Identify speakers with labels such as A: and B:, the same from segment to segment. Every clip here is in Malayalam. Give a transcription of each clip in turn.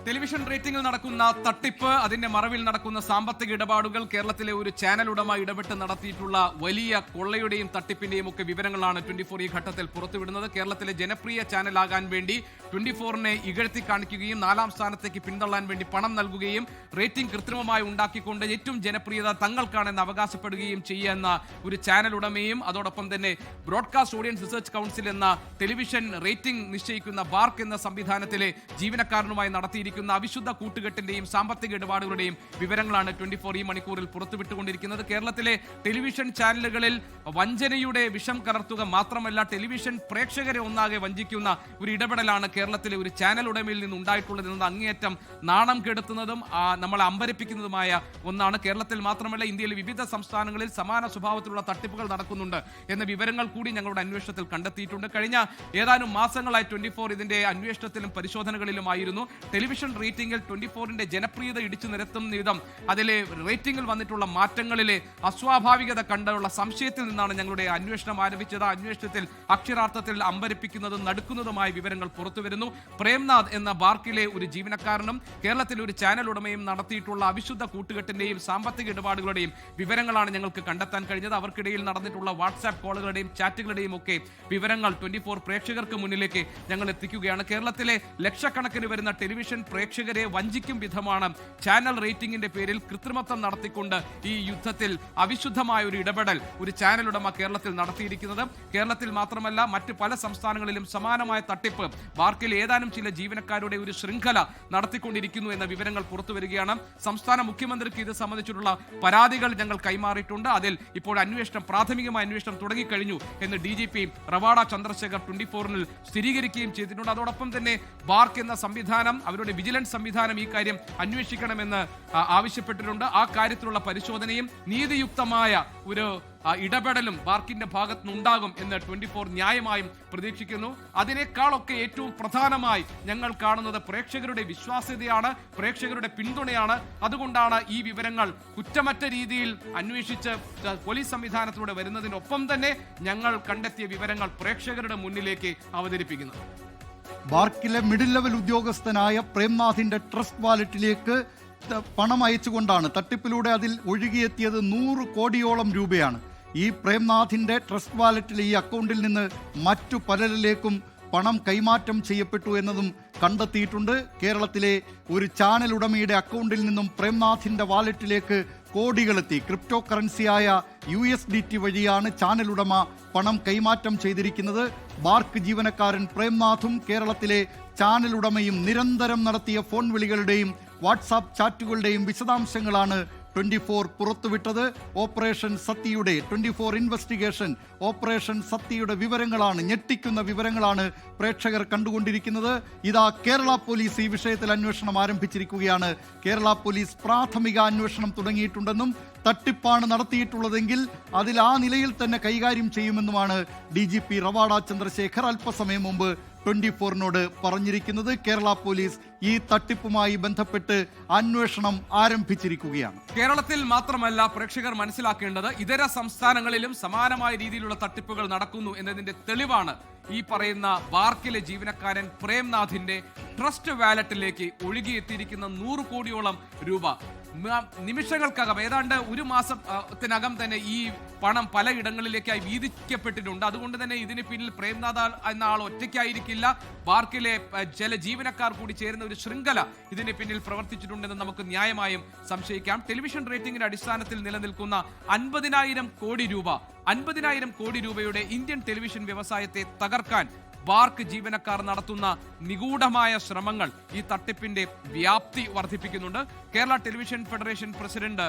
A: ടെലിവിഷൻ റേറ്റിംഗിൽ നടക്കുന്ന തട്ടിപ്പ്, അതിന്റെ മറവിൽ നടക്കുന്ന സാമ്പത്തിക ഇടപാടുകൾ, കേരളത്തിലെ ഒരു ചാനൽ ഉടമ ഇടപെട്ട് നടത്തിയിട്ടുള്ള വലിയ കൊള്ളയുടെയും തട്ടിപ്പിന്റെയും ഒക്കെ വിവരങ്ങളാണ് 24 ഈ ഘട്ടത്തിൽ പുറത്തുവിടുന്നത്. കേരളത്തിലെ ജനപ്രിയ ചാനലാകാൻ വേണ്ടി 24നെ ഇകഴ്ത്തി കാണിക്കുകയും 4ാം സ്ഥാനത്തേക്ക് പിന്തള്ളാൻ വേണ്ടി പണം നൽകുകയും റേറ്റിംഗ് കൃത്രിമമായി ഉണ്ടാക്കിക്കൊണ്ട് ഏറ്റവും ജനപ്രിയത തങ്ങൾക്കാണെന്ന് അവകാശപ്പെടുകയും ചെയ്യുന്ന ഒരു ചാനൽ ഉടമയും അതോടൊപ്പം തന്നെ ബ്രോഡ്കാസ്റ്റ് ഓഡിയൻസ് റിസർച്ച് കൗൺസിൽ എന്ന ടെലിവിഷൻ റേറ്റിംഗ് നിശ്ചയിക്കുന്ന ബാർക്ക് എന്ന സംവിധാനത്തിലെ ജീവനക്കാരനുമായി നടത്തിയിരിക്കുന്ന അവിശുദ്ധ കൂട്ടുകെട്ടിന്റെയും സാമ്പത്തിക ഇടപാടുകളുടെയും വിവരങ്ങളാണ് 24 ഈ മണിക്കൂറിൽ പുറത്തുവിട്ടുകൊണ്ടിരിക്കുന്നത്. കേരളത്തിലെ ടെലിവിഷൻ ചാനലുകളിൽ വഞ്ചനയുടെ വിഷം കലർത്തുക മാത്രമല്ല, ടെലിവിഷൻ പ്രേക്ഷകരെ ഒന്നാകെ വഞ്ചിക്കുന്ന ഒരു ഇടപെടലാണ് കേരളത്തിലെ ഒരു ചാനൽ ഉടമയിൽ നിന്ന് ഉണ്ടായിട്ടുള്ളതെന്നത് അങ്ങേയറ്റം നാണം കെടുത്തുന്നതും നമ്മളെ അമ്പരപ്പിക്കുന്നതുമായ ഒന്നാണ്. കേരളത്തിൽ മാത്രമല്ല, ഇന്ത്യയിലെ വിവിധ സംസ്ഥാനങ്ങളിൽ സമാന സ്വഭാവത്തിലുള്ള തട്ടിപ്പുകൾ നടക്കുന്നുണ്ട് എന്ന വിവരങ്ങൾ കൂടി ഞങ്ങളുടെ അന്വേഷണത്തിൽ കണ്ടെത്തിയിട്ടുണ്ട്. കഴിഞ്ഞ ഏതാനും മാസങ്ങളായി 24 ഇതിന്റെ അന്വേഷണത്തിലും പരിശോധനകളിലുമായിരുന്നു. ടെലിവിഷൻ റേറ്റിംഗിൽ 24ന്റെ ജനപ്രിയത ഇടിച്ചു നിരത്തുന്ന വിധം അതിലെ റേറ്റിംഗിൽ വന്നിട്ടുള്ള മാറ്റങ്ങളിലെ അസ്വാഭാവികത കണ്ടുള്ള സംശയത്തിൽ നിന്നാണ് ഞങ്ങളുടെ അന്വേഷണം ആരംഭിച്ചത്. അന്വേഷണത്തിൽ അക്ഷരാർത്ഥത്തിൽ അമ്പരപ്പിക്കുന്നതും നടുക്കുന്നതുമായ വിവരങ്ങൾ പുറത്തുവരുന്നു. പ്രേംനാഥ് എന്ന ബാർക്കിലെ ഒരു ജീവനക്കാരനും കേരളത്തിലെ ഒരു ചാനൽ ഉടമയും നടത്തിയിട്ടുള്ള അവിശുദ്ധ കൂട്ടുകെട്ടിന്റെയും സാമ്പത്തിക ഇടപാടുകളുടെയും വിവരങ്ങളാണ് ഞങ്ങൾക്ക് കണ്ടെത്താൻ കഴിഞ്ഞത്. അവർക്കിടയിൽ നടന്നിട്ടുള്ള വാട്സാപ്പ് കോളുകളുടെയും ചാറ്റുകളുടെയും ഒക്കെ വിവരങ്ങൾ 24 പ്രേക്ഷകർക്ക് മുന്നിലേക്ക് ഞങ്ങൾ എത്തിക്കുകയാണ്. കേരളത്തിലെ ലക്ഷക്കണക്കിന് വരുന്ന ടെലിവിഷൻ പ്രേക്ഷകരെ വഞ്ചിക്കും വിധമാണ് ചാനൽ റേറ്റിംഗിന്റെ പേരിൽ കൃത്രിമത്വം നടത്തിക്കൊണ്ട് ഈ യുദ്ധത്തിൽ അവിശുദ്ധമായ ഒരു ഇടപെടൽ ഒരു ചാനൽ ഉടമ കേരളത്തിൽ നടത്തിയിരിക്കുന്നത്. കേരളത്തിൽ മാത്രമല്ല, മറ്റ് പല സംസ്ഥാനങ്ങളിലും സമാനമായ തട്ടിപ്പ് ബാർക്കിൽ ഏതാനും ചില ജീവനക്കാരുടെ ഒരു ശൃംഖല നടത്തിക്കൊണ്ടിരിക്കുന്നു എന്ന വിവരങ്ങൾ പുറത്തുവരികയാണ്. സംസ്ഥാന മുഖ്യമന്ത്രിക്ക് ഇത് സംബന്ധിച്ചിട്ടുള്ള പരാതികൾ ഞങ്ങൾ കൈമാറിയിട്ടുണ്ട്. അതിൽ ഇപ്പോൾ പ്രാഥമികമായ അന്വേഷണം തുടങ്ങിക്കഴിഞ്ഞു എന്ന് DGP റവാഡ ചന്ദ്രശേഖർ 24ൽ സ്ഥിരീകരിക്കുകയും ചെയ്തിട്ടുണ്ട്. അതോടൊപ്പം തന്നെ ബാർക്ക് എന്ന സംവിധാനം, അവരുടെ വിജിലൻസ് സംവിധാനം ഈ കാര്യം അന്വേഷിക്കണമെന്ന് ആവശ്യപ്പെട്ടിട്ടുണ്ട്. ആ കാര്യത്തിലുള്ള പരിശോധനയും നീതിയുക്തമായ ഒരു ഇടപെടലും ബാർക്കിന്റെ ഭാഗത്തുനിന്നുണ്ടാകും എന്ന് 24 ന്യായമായും പ്രതീക്ഷിക്കുന്നു. അതിനേക്കാളൊക്കെ ഏറ്റവും പ്രധാനമായി ഞങ്ങൾ കാണുന്നത് പ്രേക്ഷകരുടെ വിശ്വാസ്യതയാണ്, പ്രേക്ഷകരുടെ പിന്തുണയാണ്. അതുകൊണ്ടാണ് ഈ വിവരങ്ങൾ കുറ്റമറ്റ രീതിയിൽ അന്വേഷിച്ച് പോലീസ് സംവിധാനത്തിലൂടെ വരുന്നതിനൊപ്പം തന്നെ ഞങ്ങൾ കണ്ടെത്തിയ വിവരങ്ങൾ പ്രേക്ഷകരുടെ മുന്നിലേക്ക് അവതരിപ്പിക്കുന്നത്.
B: ബാർക്കിലെ മിഡിൽ ലെവൽ ഉദ്യോഗസ്ഥനായ പ്രേംനാഥിന്റെ ട്രസ്റ്റ് വാലറ്റിലേക്ക് പണം അയച്ചുകൊണ്ടാണ് തട്ടിപ്പിലൂടെ അതിൽ ഒഴുകിയെത്തിയത് 100 കോടിയോളം രൂപയാണ്. ഈ പ്രേംനാഥിന്റെ ട്രസ്റ്റ് വാലറ്റിലെ ഈ അക്കൗണ്ടിൽ നിന്ന് മറ്റു പലരിലേക്കും പണം കൈമാറ്റം ചെയ്യപ്പെട്ടു എന്നതും കണ്ടെത്തിയിട്ടുണ്ട്. കേരളത്തിലെ ഒരു ചാനൽ ഉടമയുടെ അക്കൗണ്ടിൽ നിന്നും പ്രേംനാഥിന്റെ വാലറ്റിലേക്ക് കോടികളെത്തി. ക്രിപ്റ്റോ കറൻസിയായ USDT വഴിയാണ് ചാനൽ ഉടമ പണം കൈമാറ്റം ചെയ്തിരിക്കുന്നത്. ബാർക്ക് ജീവനക്കാരൻ പ്രേംനാഥും കേരളത്തിലെ ചാനൽ ഉടമയും നിരന്തരം നടത്തിയ ഫോൺ വിളികളുടെയും വാട്സാപ്പ് ചാറ്റുകളുടെയും വിശദാംശങ്ങളാണ് 24 പുറത്തുവിട്ടത്. ഓപ്പറേഷൻ സത്യയുടെ 24 ഇൻവെസ്റ്റിഗേഷൻ ഓപ്പറേഷൻ സത്യയുടെ വിവരങ്ങളാണ്, ഞെട്ടിക്കുന്ന വിവരങ്ങളാണ് പ്രേക്ഷകർ കണ്ടുകൊണ്ടിരിക്കുന്നത്. ഇതാ കേരള പോലീസ് ഈ വിഷയത്തിൽ അന്വേഷണം ആരംഭിച്ചിരിക്കുകയാണ്. കേരള പോലീസ് പ്രാഥമിക അന്വേഷണം തുടങ്ങിയിട്ടുണ്ടെന്നും തട്ടിപ്പാണ് നടത്തിയിട്ടുള്ളതെങ്കിൽ അതിൽ ആ നിലയിൽ തന്നെ കൈകാര്യം ചെയ്യുമെന്നുമാണ് DGP റവാഡ ചന്ദ്രശേഖർ അല്പസമയം മുമ്പ് 24നോട് പറഞ്ഞിരിക്കുന്നത്. കേരള പോലീസ് ഈ തട്ടിപ്പുമായി ബന്ധപ്പെട്ട് അന്വേഷണം ആരംഭിച്ചിരിക്കുകയാണ്.
A: കേരളത്തിൽ മാത്രമല്ല, പ്രേക്ഷകർ മനസ്സിലാക്കേണ്ടത് ഇതര സംസ്ഥാനങ്ങളിലും സമാനമായ രീതിയിലുള്ള തട്ടിപ്പുകൾ നടക്കുന്നു എന്നതിന്റെ തെളിവാണ് ഈ പറയുന്ന ബാർക്കിലെ ജീവനക്കാരൻ പ്രേംനാഥിന്റെ ട്രസ്റ്റ് വാലറ്റിലേക്ക് ഒഴുകിയെത്തിയിരിക്കുന്ന 100 കോടിയോളം രൂപ. നിമിഷങ്ങൾക്കകം, ഏതാണ്ട് ഒരു മാസത്തിനകം തന്നെ ഈ പണം പലയിടങ്ങളിലേക്കായി വീതിക്കപ്പെട്ടിട്ടുണ്ട്. അതുകൊണ്ട് തന്നെ ഇതിന് പിന്നിൽ പ്രേംനാഥ് എന്ന ആൾ ഒറ്റയ്ക്കായിരിക്കില്ല. ബാർക്കിലെ ചില ജീവനക്കാർ കൂടി ചേരുന്ന ഒരു ശൃംഖല ഇതിന് പിന്നിൽ പ്രവർത്തിച്ചിട്ടുണ്ടെന്ന് നമുക്ക് ന്യായമായും സംശയിക്കാം. ടെലിവിഷൻ റേറ്റിംഗിന്റെ അടിസ്ഥാനത്തിൽ നിലനിൽക്കുന്ന 50,000 കോടി രൂപ, 50,000 കോടി രൂപയുടെ ഇന്ത്യൻ ടെലിവിഷൻ വ്യവസായത്തെ തകർക്കാൻ ബാർക്ക് ജീവനക്കാർ നടത്തുന്ന നിഗൂഢമായ ശ്രമങ്ങൾ ഈ തട്ടിപ്പിന്റെ വ്യാപ്തി വർദ്ധിപ്പിക്കുന്നുണ്ട്. കേരള ടെലിവിഷൻ ഫെഡറേഷൻ പ്രസിഡന്റ്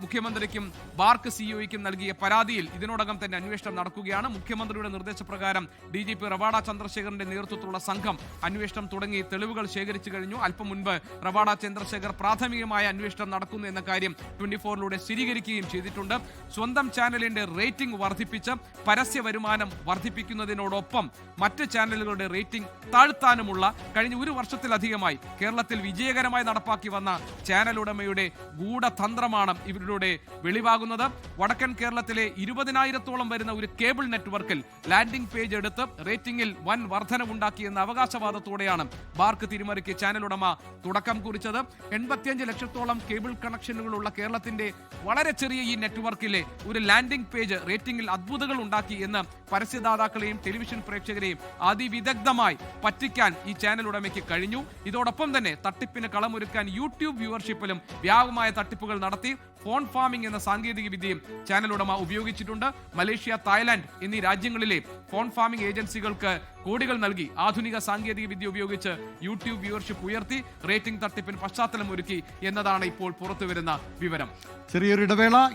A: മുഖ്യമന്ത്രിക്കും ബാർക്ക് സിഇഒയ്ക്കും നൽകിയ പരാതിയിൽ ഇതിനോടകം തന്നെ അന്വേഷണം നടക്കുകയാണ്. മുഖ്യമന്ത്രിയുടെ നിർദ്ദേശപ്രകാരം DGP റവാഡ ചന്ദ്രശേഖറിന്റെ നേതൃത്വത്തിലുള്ള സംഘം അന്വേഷണം തുടങ്ങി തെളിവുകൾ ശേഖരിച്ചു കഴിഞ്ഞു. അല്പം മുൻപ് റവാഡ ചന്ദ്രശേഖർ പ്രാഥമികമായ അന്വേഷണം നടക്കുന്നു എന്ന കാര്യം 24ലൂടെ സ്ഥിരീകരിക്കുകയും ചെയ്തിട്ടുണ്ട്. സ്വന്തം ചാനലിന്റെ റേറ്റിംഗ് വർദ്ധിപ്പിച്ച് പരസ്യ വരുമാനം വർദ്ധിപ്പിക്കുന്നതിനോടൊപ്പം മറ്റ് മറ്റ് ചാനലുകളുടെ റേറ്റിംഗ് താഴ്ത്താനുമുള്ള കഴിഞ്ഞ ഒരു വർഷത്തിലധികമായി കേരളത്തിൽ വിജയകരമായി നടപ്പാക്കി വന്ന ചാനൽ ഉടമയുടെ ഗൂഢതന്ത്രമാണ് ഇവരിലൂടെ വെളിവാകുന്നത്. വടക്കൻ കേരളത്തിലെ 20,000-ഓളം വരുന്ന ഒരു കേബിൾ നെറ്റ്വർക്കിൽ ലാൻഡിംഗ് പേജ് എടുത്ത് റേറ്റിംഗിൽ വൻ വർധനവുണ്ടാക്കിയെന്ന അവകാശവാദത്തോടെയാണ് ബാർക്ക് തിരിമറിക്ക് ചാനൽ ഉടമ തുടക്കം കുറിച്ചത്. 85 ലക്ഷത്തോളം കേബിൾ കണക്ഷനുകളുള്ള കേരളത്തിന്റെ വളരെ ചെറിയ ഈ നെറ്റ്വർക്കിലെ ഒരു ലാൻഡിംഗ് പേജ് റേറ്റിംഗിൽ അത്ഭുതങ്ങൾ ഉണ്ടാക്കി എന്ന് പരസ്യദാതാക്കളെയും ടെലിവിഷൻ പ്രേക്ഷകരെയും അതിവിദഗ്ധമായി പറ്റിക്കാൻ ഈ ചാനൽ ഉടമയ്ക്ക് കഴിഞ്ഞു. ഇതോടൊപ്പം തന്നെ തട്ടിപ്പിന് കളമൊരുക്കാൻ യൂട്യൂബ് വ്യൂവർഷിപ്പിലും വ്യാപകമായ തട്ടിപ്പുകൾ നടത്തി. ഫോൺ ഫാമിംഗ് എന്ന സാങ്കേതിക വിദ്യയും ചാനൽ ഉടമ ഉപയോഗിച്ചിട്ടുണ്ട്. മലേഷ്യ, തായ്ലാന്റ് എന്നീ രാജ്യങ്ങളിലെ ഫോൺ ഫാമിംഗ് ഏജൻസികൾക്ക് കോടികൾ നൽകി ആധുനിക സാങ്കേതിക വിദ്യ ഉപയോഗിച്ച് യൂട്യൂബ് വ്യൂവർഷിപ്പ് ഉയർത്തി റേറ്റിംഗ് തട്ടിപ്പിന് പശ്ചാത്തലമൊരുക്കി എന്നതാണ് ഇപ്പോൾ പുറത്തുവരുന്ന വിവരം.
B: ചെറിയൊരു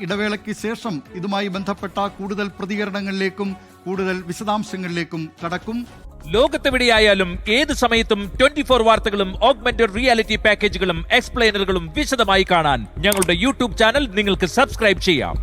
B: ഇടവേളയ്ക്ക് ശേഷം ഇതുമായി ബന്ധപ്പെട്ട കൂടുതൽ പ്രതികരണങ്ങളിലേക്കും കൂടുതൽ വിശദാംശങ്ങളിലേക്കും കടക്കും.
C: ലോകത്തെവിടെയായാലും ഏത് സമയത്തും 24 വാർത്തകളും ഓഗ്മെന്റഡ് റിയാലിറ്റി പാക്കേജുകളും എക്സ്പ്ലെയിനറുകളും വിശദമായി കാണാൻ ഞങ്ങളുടെ യൂട്യൂബ് ചാനൽ നിങ്ങൾക്ക് സബ്സ്ക്രൈബ് ചെയ്യാം.